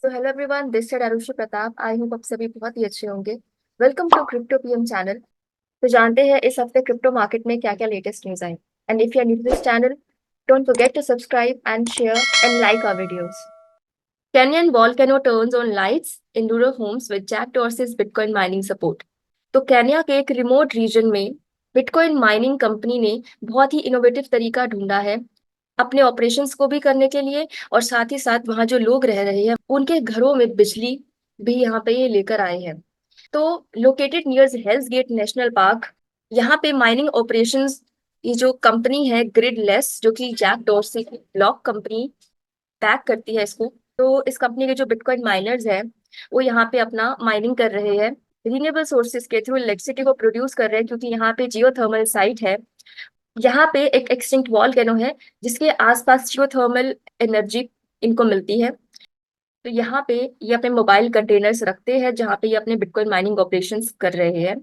तो hello everyone, this side Arushi Pratap. I hope आप सभी बहुत ही अच्छे होंगे। Welcome to crypto PM channel. तो जानते हैं इस हफ्ते क्रिप्टो मार्केट में क्या क्या लेटेस्ट न्यूज आई। And if you are new to this channel, don't forget to subscribe and share and like our videos. Kenyan volcano turns on lights in rural homes with Jack Dorsey's Bitcoin mining support। तो Kenya के एक remote reason में bitcoin mining company ने बहुत ही innovative तरीका ढूंढा है अपने ऑपरेशंस को भी करने के लिए, और साथ ही साथ वहाँ जो लोग रह रहे हैं उनके घरों में बिजली भी यहाँ पे ये लेकर आए हैं। तो located near Hell's gate national park, यहाँ पे माइनिंग ऑपरेशंस, ये जो कंपनी है ग्रिडलेस, जो कि जैक डॉर्सी की ब्लॉक कंपनी बैक करती है इसको। तो इस कंपनी के जो बिटकॉइन माइनर्स हैं वो यहाँ पे अपना माइनिंग कर रहे हैं, रिन्यूएबल सोर्सेज के थ्रू इलेक्ट्रिसिटी को प्रोड्यूस कर रहे हैं, क्योंकि यहाँ पे जियोथर्मल साइट है। यहाँ पे एक एक्सटिंक्ट वॉल्केनो है जिसके आसपास जियोथर्मल एनर्जी इनको मिलती है। तो यहाँ पे ये अपने मोबाइल कंटेनर्स रखते हैं जहाँ पे ये अपने बिटकॉइन माइनिंग ऑपरेशंस कर रहे हैं,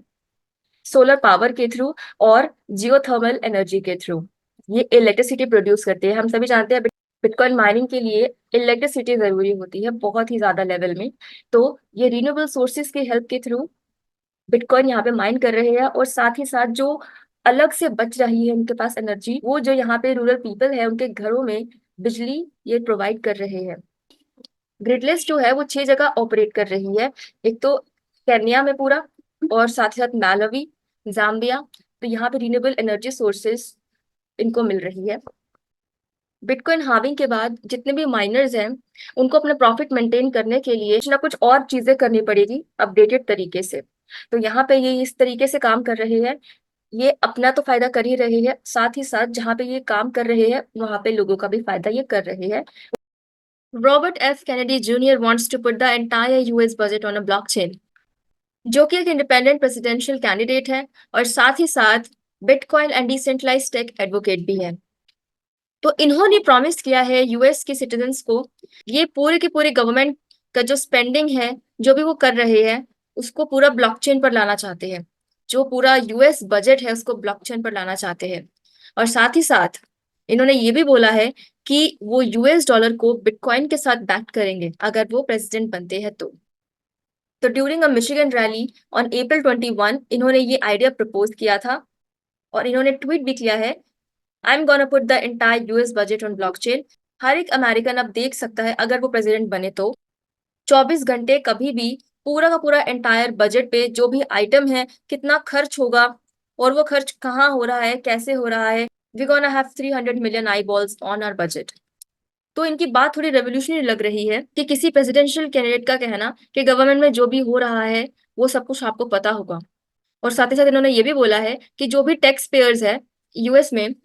सोलर पावर के थ्रू और जियोथर्मल एनर्जी के थ्रू ये इलेक्ट्रिसिटी प्रोड्यूस करते हैं। हम सभी जानते हैं बिटकॉइन माइनिंग के लिए इलेक्ट्रिसिटी जरूरी होती है बहुत ही ज्यादा लेवल में। तो ये रिन्यूएबल सोर्सेज की हेल्प के थ्रू बिटकॉइन यहाँ पे माइन कर रहे हैं, और साथ ही साथ जो अलग से बच रही है उनके पास एनर्जी, वो जो यहाँ पे रूरल पीपल है उनके घरों में बिजली ये प्रोवाइड कर रहे हैं। ग्रिडलेस जो है वो 6 जगह ऑपरेट कर रही है, एक तो केन्या में पूरा, और साथ ही साथ मैलावी, जाम्बिया। तो यहाँ पे रिन्यूएबल एनर्जी सोर्सेस इनको मिल रही है। बिटकॉइन हाविंग के बाद जितने भी माइनर्स हैं उनको अपना प्रॉफिट मेंटेन करने के लिए कुछ ना कुछ और चीजें करनी पड़ेगी अपडेटेड तरीके से। तो यहाँ पे ये इस तरीके से काम कर रहे हैं, ये अपना तो फायदा कर ही रहे हैं, साथ ही साथ जहाँ पे ये काम कर रहे हैं वहां पे लोगों का भी फायदा ये कर रहे हैं। Robert F Kennedy junior wants to put the entire US budget on a blockchain, जो कि एक इंडिपेंडेंट प्रेसिडेंशियल कैंडिडेट है और साथ ही साथ bitcoin and decentralised tech advocate भी है। तो इन्होंने प्रॉमिस किया है यूएस के सिटीजन्स को, ये पूरे की पूरी गवर्नमेंट का जो स्पेंडिंग है जो भी वो कर रहे हैं उसको पूरा ब्लॉकचेन पर लाना चाहते हैं। जो पूरा यूएस बजट है उसको ब्लॉकचेन पर लाना चाहते हैं, और साथ ही साथ इन्होंने ये भी बोला है कि वो यूएस डॉलर को बिटकॉइन के साथ बैक करेंगे अगर वो प्रेसिडेंट बनते हैं तो during a Michigan rally on April 21 इन्होंने ये आइडिया प्रपोज किया था, और इन्होंने ट्वीट भी किया है, I am gonna put the entire US budget on blockchain. हर एक अमेरिकन अब देख सकता है अगर वो प्रेसिडेंट बने तो 24 घंटे कभी भी पूरा का पूरा एंटायर बजट पे जो भी आइटम है कितना खर्च होगा और वो खर्च कहाँ हो रहा है, कैसे हो रहा है। We gonna have 300 million eyeballs on our budget. तो इनकी बात थोड़ी रेवोल्यूशनरी लग रही है कि किसी प्रेसिडेंशियल कैंडिडेट का कहना कि गवर्नमेंट में जो भी हो रहा है वो सब कुछ आपको पता होगा। और साथ ही साथ इन्होंने ये भी बोला है कि जो भी टैक्स पेयर्स है यूएस में,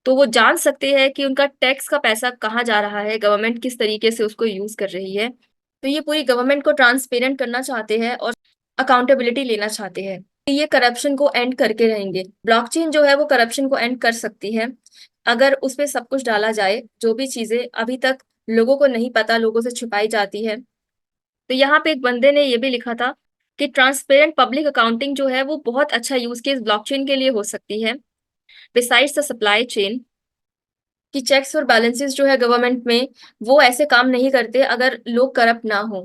तो वो जान सकते हैं कि उनका टैक्स का पैसा कहाँ जा रहा है, गवर्नमेंट किस तरीके से उसको यूज कर रही है। तो ये पूरी गवर्नमेंट को ट्रांसपेरेंट करना चाहते हैं और अकाउंटेबिलिटी लेना चाहते हैं। तो ये करप्शन को एंड करके रहेंगे। ब्लॉकचेन जो है वो करप्शन को एंड कर सकती है अगर उसमें सब कुछ डाला जाए, जो भी चीजें अभी तक लोगों को नहीं पता, लोगों से छुपाई जाती है। तो यहाँ पे एक बंदे ने ये भी लिखा था कि ट्रांसपेरेंट पब्लिक अकाउंटिंग जो है वो बहुत अच्छा यूज केस ब्लॉकचेन के लिए हो सकती है। बिसाइड्स द सप्लाई चेन, कि चेक्स और बैलेंसेस जो है गवर्नमेंट में वो ऐसे काम नहीं करते अगर लोग करप्ट ना हो।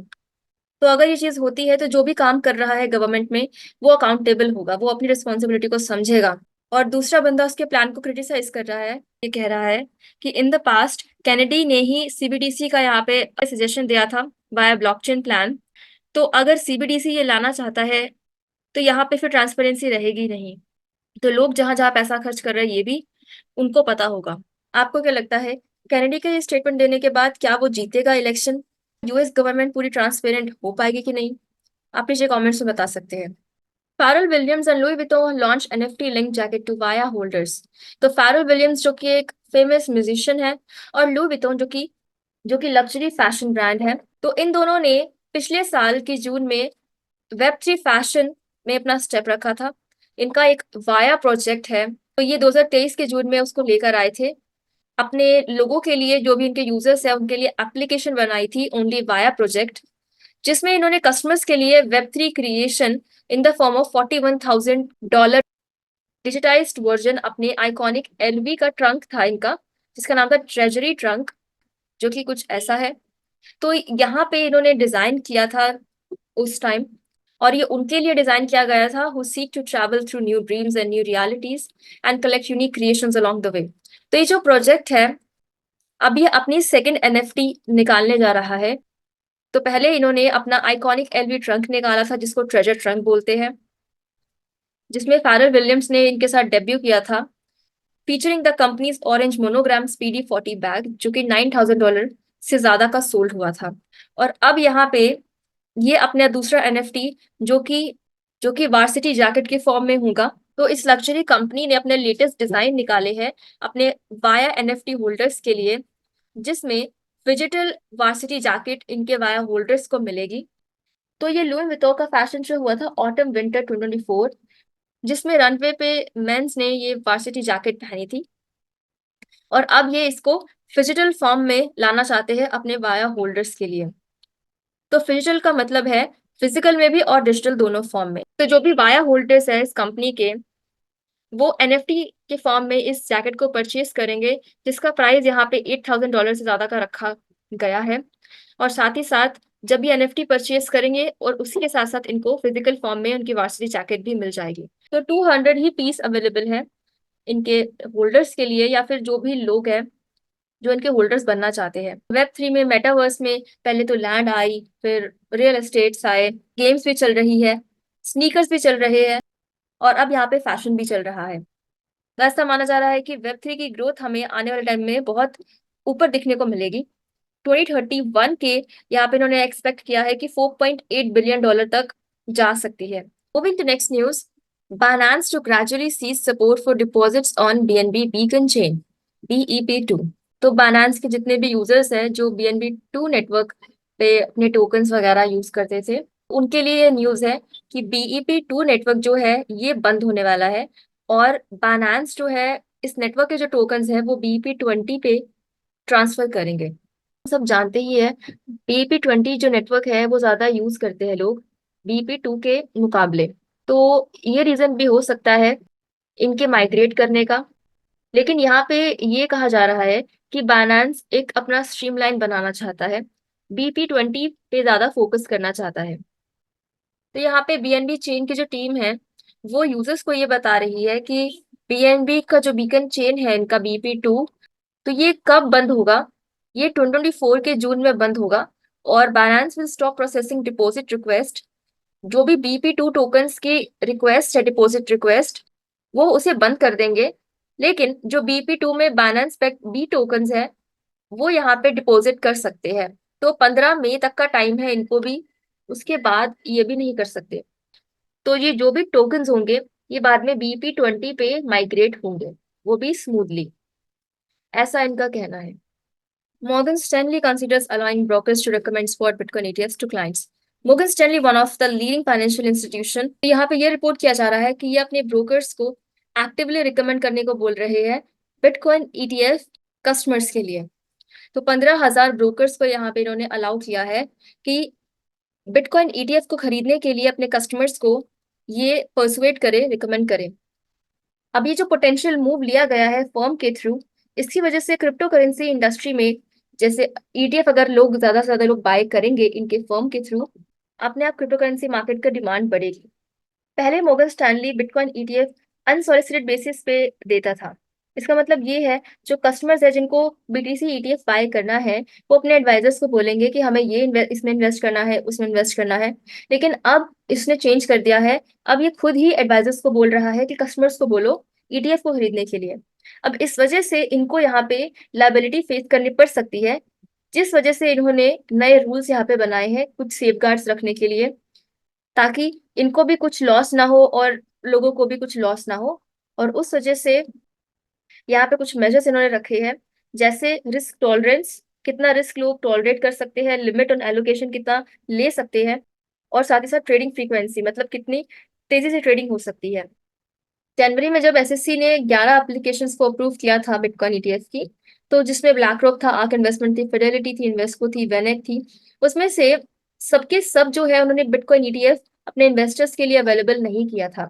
तो अगर ये चीज होती है तो जो भी काम कर रहा है गवर्नमेंट में वो अकाउंटेबल होगा, वो अपनी रिस्पॉन्सिबिलिटी को समझेगा। और दूसरा बंदा उसके प्लान को क्रिटिसाइज कर रहा है, ये कह रहा है कि इन द पास्ट कैनेडी ने ही सीबीडीसी का यहाँ पे सजेशन दिया था बाय ब्लॉकचेन प्लान। तो अगर सीबीडीसी ये लाना चाहता है तो यहाँ पे फिर ट्रांसपेरेंसी रहेगी नहीं, तो लोग जहां जहां पैसा खर्च कर रहे हैं ये भी उनको पता होगा। आपको क्या लगता है, कैनेडी का ये स्टेटमेंट देने के बाद क्या वो जीतेगा इलेक्शन? यूएस गवर्नमेंट पूरी ट्रांसपेरेंट हो पाएगी कि नहीं? आप नीचे कमेंट्स में बता सकते हैं। Pharrell Williams and Louis Vuitton launch NFT link jacket to via holders. तो फैरल विलियम्स जो कि एक फेमस म्यूजिशियन है, और लुई विटोन जो कि लग्जरी फैशन ब्रांड है, तो इन दोनों ने पिछले साल की जून में वेब3 फैशन में अपना स्टेप रखा था। इनका एक वाया प्रोजेक्ट है, तो ये 2023 के जून में उसको लेकर आए थे। अपने लोगों के लिए, जो भी इनके यूजर्स है उनके लिए एप्लीकेशन बनाई थी ओनली वाया प्रोजेक्ट, जिसमें इन्होंने कस्टमर्स के लिए Web3 creation in the form of $41,000 digitised version अपने आइकॉनिक एलवी का ट्रंक था इनका, जिसका नाम था ट्रेजरी ट्रंक, जो कि कुछ ऐसा है। तो यहाँ पे इन्होंने डिजाइन किया था उस टाइम, और ये उनके लिए डिजाइन किया गया था who seek to travel through new dreams and new realities and collect unique creations along the way. तो ये जो प्रोजेक्ट है, अब ये अपनी सेकंड एनएफटी निकालने जा रहा है। तो पहले इन्होंने अपना आइकॉनिक एलवी ट्रंक निकाला था जिसको ट्रेजर ट्रंक बोलते हैं, जिसमें फैरल विलियम्स ने इनके साथ डेब्यू किया था, featuring the companies orange monogram speedy 40 bag, जो कि $9,000 से ज्यादा का सोल्ड हुआ था। और अब यहाँ पे ये अपना दूसरा एनएफटी जो कि वार्सिटी जैकेट के फॉर्म में होगा। तो इस लग्जरी कंपनी ने अपने लेटेस्ट डिजाइन निकाले हैं अपने वाया एनएफटी होल्डर्स के लिए, जिसमें डिजिटल वार्सिटी जैकेट इनके वाया होल्डर्स को मिलेगी। तो ये लुई विटो का फैशन शो हुआ था ऑटम विंटर 2024, जिसमें रनवे पे मेंस ने ये वार्सिटी जैकेट पहनी थी, और अब ये इसको फिजिटल फॉर्म में लाना चाहते हैं अपने वाया होल्डर्स के लिए। तो फिजिटल का मतलब है फिजिकल में भी और डिजिटल दोनों फॉर्म में। तो जो भी वाया होल्डर्स है इस कंपनी के, वो एनएफटी के फॉर्म में इस जैकेट को परचेज करेंगे, जिसका प्राइस यहाँ पे $8,000 से ज्यादा का रखा गया है। और साथ ही साथ जब ये एनएफटी परचेज करेंगे और उसी के साथ साथ इनको फिजिकल फॉर्म में उनकी वार्सिटी जैकेट भी मिल जाएगी। तो 200 ही पीस अवेलेबल है इनके होल्डर्स के लिए, या फिर जो भी लोग हैं जो इनके होल्डर्स बनना चाहते हैं। वेब 3 में, मेटावर्स में पहले तो लैंड आई, फिर रियल एस्टेट्स आए, गेम्स भी चल रही है, स्नीकर्स भी चल रहे हैं, और अब यहाँ पे फैशन भी चल रहा है। तो ऐसा माना जा रहा है कि वेब 3 की ग्रोथ हमें आने वाले टाइम में बहुत ऊपर दिखने को मिलेगी। 2031 के यहाँ पे इन्होंने एक्सपेक्ट किया है कि $4.8 बिलियन तक जा सकती है। Moving to next news, Binance to gradually cease support for deposits on BNB Beacon Chain BEP2। तो Binance के जितने भी यूजर्स हैं जो BNB2 नेटवर्क पे अपने टोकन्स वगैरह यूज करते थे, उनके लिए ये न्यूज है कि BEP2 नेटवर्क जो है ये बंद होने वाला है, और Binance जो है इस नेटवर्क के जो टोकन्स हैं वो BEP20 पे ट्रांसफर करेंगे। सब जानते ही है, BEP20 जो नेटवर्क है वो ज्यादा यूज करते हैं लोग BEP2 के मुकाबले। तो ये रीजन भी हो सकता है इनके माइग्रेट करने का। लेकिन यहाँ पे ये कहा जा रहा है कि बाइनेंस एक अपना स्ट्रीमलाइन बनाना चाहता है, BEP20 पे ज्यादा फोकस करना चाहता है। तो यहाँ पे बीएनबी चेन की जो टीम है वो यूजर्स को ये बता रही है कि बीएनबी का जो बीकन चेन है इनका BEP2, तो ये कब बंद होगा? ये 2024 के जून में बंद होगा, और Binance will stop processing deposit request. जो भी BEP2 टोकन्स की रिक्वेस्ट है, डिपॉजिट रिक्वेस्ट, वो उसे बंद कर देंगे। लेकिन जो BEP2 में बाइनेंस पे बी टोकन्स है वो यहाँ पे डिपॉजिट कर सकते हैं। तो 15 मई तक का टाइम है इनको भी, उसके बाद ये भी नहीं कर सकते। तो ये जो भी टोकन्स होंगे ये बाद में BEP20 पे माइग्रेट होंगे, वो भी स्मूथली, ऐसा इनका कहना है। Morgan Stanley considers allowing brokers to recommend spot Bitcoin ETFs to clients. Morgan Stanley, one of the leading financial institution, यहाँ पे ये रिपोर्ट किया जा रहा है कि ये अपने ब्रोकर्स को एक्टिवली रिकमेंड करने को बोल रहे हैं बिटकॉइन ETF कस्टमर्स के लिए। तो 15,000 ब्रोकर्स को यहाँ पे इन्होंने अलाउ किया है कि बिटकॉइन ETF को खरीदने के लिए अपने कस्टमर्स को ये परसुएट करे, रिकमेंड करे। अब ये जो पोटेंशियल मूव लिया गया है फर्म के थ्रू, इसकी वजह से क्रिप्टो करेंसी इंडस्ट्री में, जैसे ETF अगर लोग ज्यादा से ज्यादा लोग बाय करेंगे इनके फर्म के थ्रू, अपने आप क्रिप्टो करेंसी मार्केट का डिमांड बढ़ेगी। पहले Morgan Stanley bitcoin ETF unsolicited basis पे देता था। इसका मतलब ये है जो कस्टमर्स है जिनको BTC ETF बाय करना है, वो अपने एडवाइजर्स को बोलेंगे कि हमें ये इसमें इन्वेस्ट करना है, उसमें इन्वेस्ट करना है। लेकिन अब इसने चेंज कर दिया है, अब ये खुद ही एडवाइजर्स को बोल रहा है कि कस्टमर्स को बोलो ETF को खरीदने के लिए। अब इस वजह से इनको यहाँ पे लायबिलिटी फेस करनी पड़ सकती है, जिस वजह से इन्होंने नए रूल्स यहाँ पे बनाए हैं कुछ सेफगार्ड्स रखने के लिए, ताकि इनको भी कुछ लॉस ना हो और लोगों को भी कुछ लॉस ना हो। और उस वजह से यहाँ पे कुछ मेजर्स इन्होंने रखे हैं, जैसे रिस्क टॉलरेंस, कितना रिस्क लोग टॉलरेट कर सकते हैं, लिमिट ऑन एलोकेशन कितना ले सकते हैं, और साथ ही साथ ट्रेडिंग फ्रीक्वेंसी, मतलब कितनी तेजी से ट्रेडिंग हो सकती है। जनवरी में जब SEC ने 11 एप्लीकेशंस को अप्रूव किया था बिटकॉइन ETF की, तो जिसमें ब्लैक रॉक था, आर्क इन्वेस्टमेंट थी, फिडेलिटी थी, इन्वेस्को थी, वेनेक थी, उसमें से सबके सब जो है उन्होंने बिटकॉइन ETF अपने इन्वेस्टर्स के लिए अवेलेबल नहीं किया था।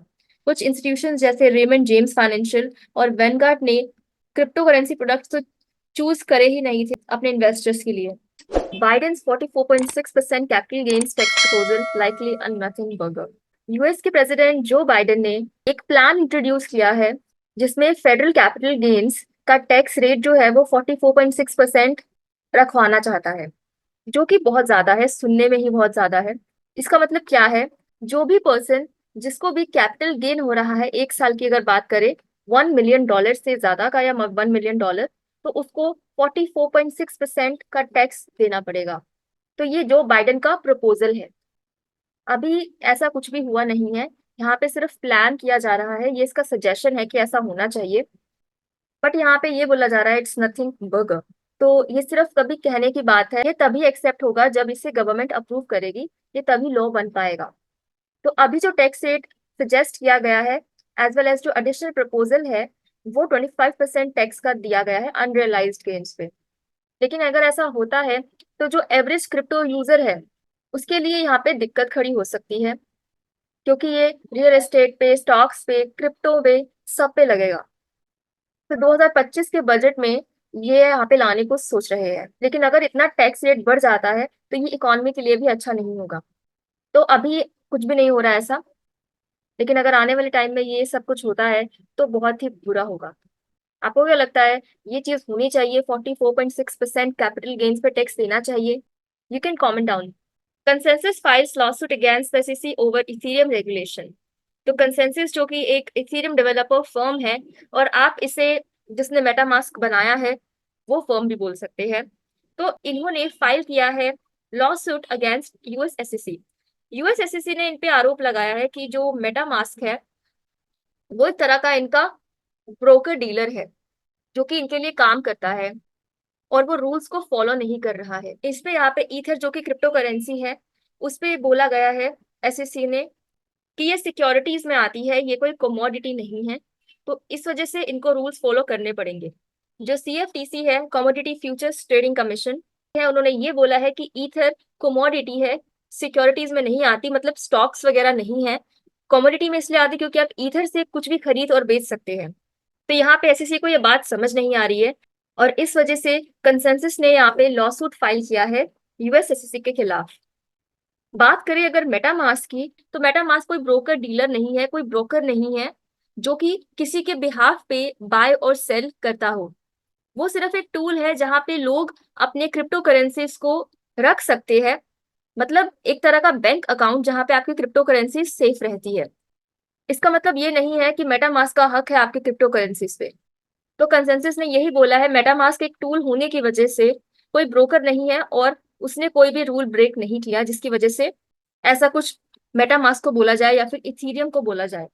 कुछ इंस्टीट्यूशन जैसे रेमंड जेम्स फाइनेंशियल और वेनगार्ड ने क्रिप्टो करेंसी प्रोडक्ट्स तो चूज करे ही नहीं थे अपने इन्वेस्टर्स के लिए। Biden's 44.6% capital gains tax proposal likely a nothing burger. US के प्रेसिडेंट जो बाइडेन ने एक प्लान इंट्रोड्यूस किया है जिसमें फेडरल कैपिटल गेन्स का टैक्स रेट जो है वो 44.6% रखवाना चाहता है, जो कि बहुत ज्यादा है, सुनने में ही बहुत ज्यादा है। इसका मतलब क्या है? जो भी पर्सन जिसको भी कैपिटल गेन हो रहा है एक साल की अगर बात करें $1 मिलियन से ज्यादा का या $1 मिलियन, तो उसको 44.6% का टैक्स देना पड़ेगा। तो ये जो बाइडेन का प्रपोजल है, अभी ऐसा कुछ भी हुआ नहीं है, यहाँ पे सिर्फ प्लान किया जा रहा है, ये इसका सजेशन है कि ऐसा होना चाहिए। बट यहाँ पे ये बोला जा रहा है इट्स नथिंग बर्गर। तो ये सिर्फ कभी कहने की बात है, ये तभी एक्सेप्ट होगा जब इसे गवर्नमेंट अप्रूव करेगी, ये तभी लॉ बन पाएगा। तो अभी जो टैक्स रेट सजेस्ट किया गया है एज वेल एज जो एडिशनल प्रपोजल है, वो 25% टैक्स का दिया गया है अनरियलाइज्ड गेन्स पे। लेकिन अगर ऐसा होता है तो जो एवरेज क्रिप्टो यूजर है उसके लिए यहाँ पे दिक्कत खड़ी हो सकती है, क्योंकि ये रियल एस्टेट पे, स्टॉक्स पे, क्रिप्टो पे, सब पे लगेगा। तो 2025 के बजट में ये यहाँ पे लाने को सोच रहे हैं, लेकिन अगर इतना टैक्स रेट बढ़ जाता है तो ये इकोनॉमी के लिए भी अच्छा नहीं होगा। तो अभी कुछ भी नहीं हो रहा है ऐसा, लेकिन अगर आने वाले टाइम में ये सब कुछ होता है तो बहुत ही बुरा होगा। आपको क्या लगता है? ये चीज होनी चाहिए? 44.6% कैपिटल गेन्स पे टैक्स देना चाहिए? You can comment down. Consensus files lawsuit against the SEC over Ethereum regulation. तो कंसेंसस जो कि एक इथेरियम डेवलपर फर्म है, और आप इसे, जिसने मेटामास्क बनाया है, वो फर्म भी बोल सकते हैं। तो इन्होंने फाइल किया है lawsuit against US SEC। US SEC ने इन पे आरोप लगाया है कि जो मेटामास्क है वो एक तरह का इनका ब्रोकर डीलर है, जो कि इनके लिए काम करता है और वो रूल्स को फॉलो नहीं कर रहा है। इस पे यहाँ पे ईथर जो कि क्रिप्टो करेंसी है, उस पे बोला गया है SEC ने कि ये सिक्योरिटीज में आती है, ये कोई कमोडिटी नहीं है, तो इस वजह से इनको रूल्स फॉलो करने पड़ेंगे। जो CFTC है, कमोडिटी फ्यूचर्स ट्रेडिंग कमीशन है, उन्होंने ये बोला है कि ईथर कमोडिटी है, सिक्योरिटीज में नहीं आती, मतलब स्टॉक्स वगैरह नहीं है। कमोडिटी में इसलिए आती क्योंकि आप ईथर से कुछ भी खरीद और बेच सकते हैं। तो यहाँ पे SEC को ये बात समझ नहीं आ रही है, और इस वजह से कंसेंसस ने यहाँ पे लॉसूट फाइल किया है यूएस SEC के खिलाफ। बात करें अगर मेटामास्क की, तो मेटामास्क कोई ब्रोकर डीलर नहीं है, कोई ब्रोकर नहीं है जो कि किसी के बिहाफ पे बाय और सेल करता हो। वो सिर्फ एक टूल है जहाँ पे लोग अपने क्रिप्टो करेंसीज को रख सकते हैं, मतलब एक तरह का बैंक अकाउंट जहाँ पे आपकी क्रिप्टो करेंसी सेफ रहती है। इसका मतलब ये नहीं है कि मेटामास्क का हक है आपके क्रिप्टो करेंसीज पे। तो कंसेंसस ने यही बोला है, मेटामास्क एक टूल होने की वजह से कोई ब्रोकर नहीं है, और उसने कोई भी रूल ब्रेक नहीं किया जिसकी वजह से ऐसा कुछ मेटामास्क को बोला जाए या फिर इथीरियम को बोला जाए।